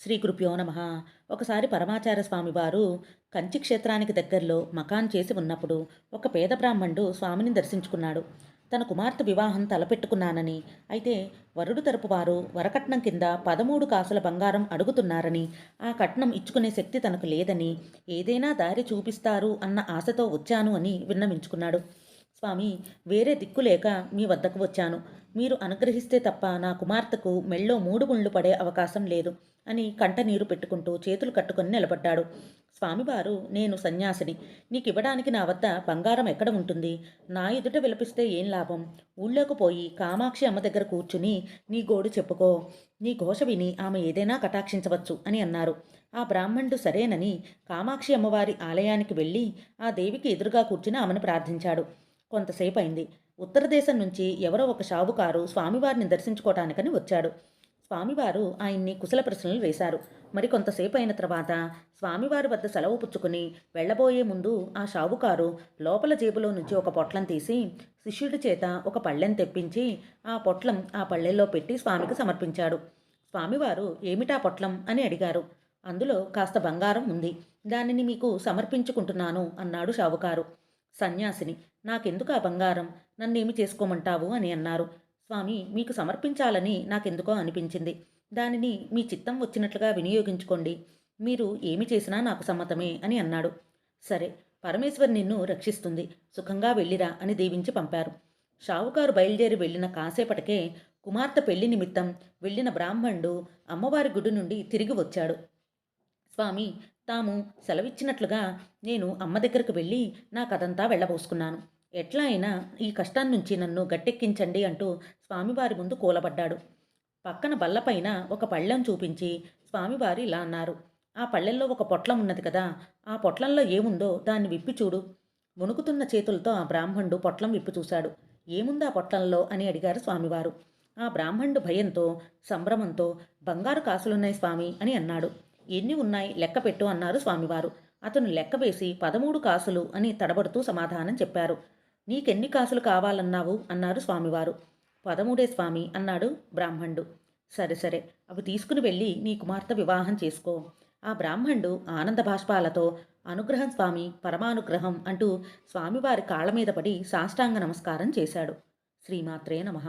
శ్రీ గురుభ్యో నమ. ఒకసారి పరమాచార్య స్వామి వారు కంచి క్షేత్రానికి దగ్గరలో మకాన్ చేసి ఉన్నప్పుడు ఒక పేద బ్రాహ్మణుడు స్వామిని దర్శించుకున్నాడు. తన కుమార్తె వివాహం తలపెట్టుకున్నానని, అయితే వరుడు తరపు వారు వరకట్నం కింద 13 కాసుల బంగారం అడుగుతున్నారని, ఆ కట్నం ఇచ్చుకునే శక్తి తనకు లేదని, ఏదైనా దారి చూపిస్తారు అన్న ఆశతో వచ్చాను అని విన్నవించుకున్నాడు. స్వామి, వేరే దిక్కు లేక మీ వద్దకు వచ్చాను. మీరు అనుగ్రహిస్తే తప్ప నా కుమార్తెకు మెళ్ళో 3 ముళ్ళు పడే అవకాశం లేదు అని కంటనీరు పెట్టుకుంటూ చేతులు కట్టుకొని నిలబడ్డాడు. స్వామివారు, నేను సన్యాసిని, నీకివ్వడానికి నా వద్ద బంగారం ఎక్కడ ఉంటుంది? నా ఎదుట విలపిస్తే ఏం లాభం? ఊళ్ళోకి పోయి కామాక్షి అమ్మ దగ్గర కూర్చుని నీ గోడు చెప్పుకో. నీ ఘోష విని ఆమె ఏదైనా కటాక్షించవచ్చు అని అన్నారు. ఆ బ్రాహ్మణుడు సరేనని కామాక్షి అమ్మవారి ఆలయానికి వెళ్ళి ఆ దేవికి ఎదురుగా కూర్చుని ఆమెను ప్రార్థించాడు. కొంతసేపు అయింది. ఉత్తర దేశం నుంచి ఎవరో ఒక షావుకారు స్వామివారిని దర్శించుకోవటానికని వచ్చాడు. స్వామివారు ఆయన్ని కుశల ప్రశ్నలు వేశారు. మరి కొంతసేపు అయిన తర్వాత స్వామివారి వద్ద సెలవు పుచ్చుకుని వెళ్ళబోయే ముందు ఆ షావుకారు లోపల జేబులో నుంచి ఒక పొట్లం తీసి శిష్యుడి చేత ఒక పళ్ళెం తెప్పించి ఆ పొట్లం ఆ పళ్ళెల్లో పెట్టి స్వామికి సమర్పించాడు. స్వామివారు, ఏమిటా పొట్లం అని అడిగారు. అందులో కాస్త బంగారం ఉంది, దానిని మీకు సమర్పించుకుంటున్నాను అన్నాడు షావుకారు. సన్యాసిని, నాకెందుకు ఆ బంగారం? నన్నేమి చేసుకోమంటావు అని అన్నారు. స్వామి, మీకు సమర్పించాలని నాకెందుకో అనిపించింది. దానిని మీ చిత్తం వచ్చినట్లుగా వినియోగించుకోండి. మీరు ఏమి చేసినా నాకు సమ్మతమే అని అన్నాడు. సరే, పరమేశ్వర్ నిన్ను రక్షిస్తుంది, సుఖంగా వెళ్ళిరా అని దీవించి పంపారు. షావుకారు బయలుదేరి వెళ్ళిన కాసేపటికే కుమార్తె పెళ్లి నిమిత్తం వెళ్ళిన బ్రాహ్మణుడు అమ్మవారి గుడి నుండి తిరిగి వచ్చాడు. స్వామి, తాము సెలవిచ్చినట్లుగా నేను అమ్మ దగ్గరకు వెళ్ళి నా కథంతా వెళ్ళబోసుకున్నాను. ఎట్లా అయినా ఈ కష్టాన్నించి నన్ను గట్టెక్కించండి అంటూ స్వామివారి ముందు కూలబడ్డాడు. పక్కన బల్లపైన ఒక పళ్ళెం చూపించి స్వామివారు ఇలా అన్నారు. ఆ పళ్ళెంలో ఒక పొట్లం ఉన్నది కదా, ఆ పొట్లంలో ఏముందో దాన్ని విప్పి చూడు. వణుకుతున్న చేతులతో ఆ బ్రాహ్మణుడు పొట్లం విప్పి చూశాడు. ఏముందా పొట్లంలో అని అడిగారు స్వామివారు. ఆ బ్రాహ్మణుడు భయంతో, సంభ్రమంతో, బంగారు కాసులున్నాయి స్వామి అని అన్నాడు. ఎన్ని ఉన్నాయి లెక్కపెట్టు అన్నారు స్వామివారు. అతను లెక్క వేసి 13 కాసులు అని తడబడుతూ సమాధానం చెప్పారు. నీకెన్ని కాసులు కావాలన్నావు అన్నారు స్వామివారు. 13 స్వామి అన్నాడు బ్రాహ్మణుడు. సరే సరే, అవి తీసుకుని వెళ్ళి నీ కుమార్తె వివాహం చేసుకో. ఆ బ్రాహ్మణుడు ఆనంద బాష్పాలతో, అనుగ్రహం స్వామి, పరమానుగ్రహం అంటూ స్వామివారి కాళ్ళ మీద పడి సాష్టాంగ నమస్కారం చేశాడు. శ్రీమాత్రే నమః.